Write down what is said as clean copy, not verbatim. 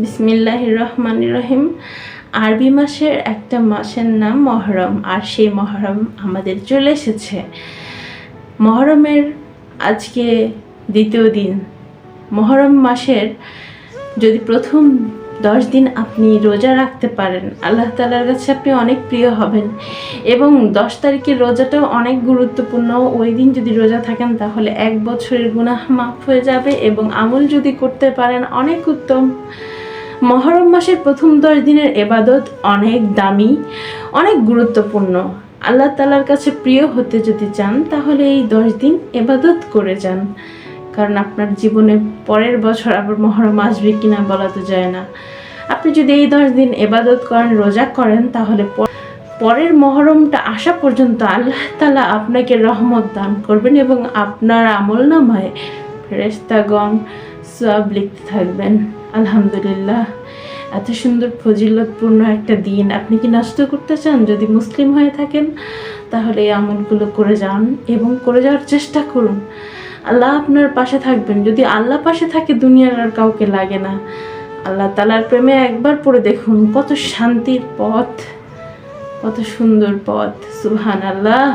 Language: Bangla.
বিসমিল্লাহির রহমানির রহিম। আরবি মাসের একটা মাসের নাম মহরম, আর সেই মহরম আমাদের চলে এসেছে। মহরমের আজকে দ্বিতীয় দিন। মহরম মাসের যদি প্রথম 10 দিন আপনি রোজা রাখতে পারেন, আল্লাহ তাআলার কাছে আপনি অনেক প্রিয় হবেন। এবং 10 তারিখের রোজাটাও অনেক গুরুত্বপূর্ণ। ওই দিন যদি রোজা থাকেন তাহলে 1 বছরের গুনাহ মাফ হয়ে যাবে, এবং আমল যদি করতে পারেন অনেক উত্তম। মহরম মাসের প্রথম 10 দিনের এবাদত অনেক দামি, অনেক গুরুত্বপূর্ণ। আল্লাহ তাআলার কাছে প্রিয় হতে যদি চান তাহলে এই 10 দিন এবাদত করে যান, কারণ আপনার জীবনে পরের বছর আবার মহরম আসবে কিনা বলা তো যায় না। আপনি যদি এই 10 দিন এবাদত করেন, রোজা করেন, তাহলে পরের মহরমটা আসা পর্যন্ত আল্লাহ তাআলা আপনাকে রহমত দান করবেন এবং আপনার আমলনামায় ফেরেশতাগণ সওয়াব লিখতে থাকবেন। আলহামদুলিল্লাহ, এত সুন্দর ফজিলতপূর্ণ একটা দিন আপনি কি নষ্ট করতে চান? যদি মুসলিম হয়ে থাকেন তাহলে এই আমলগুলো করে যান এবং করে যাওয়ার চেষ্টা করুন। আল্লাহ আপনার পাশে থাকবেন। যদি আল্লাহ পাশে থাকে দুনিয়ার আর কাউকে লাগে না। আল্লাহ তাআলার প্রেমে একবার পড়ে দেখুন, কত শান্তির পথ, কত সুন্দর পথ। সুবহানাল্লাহ।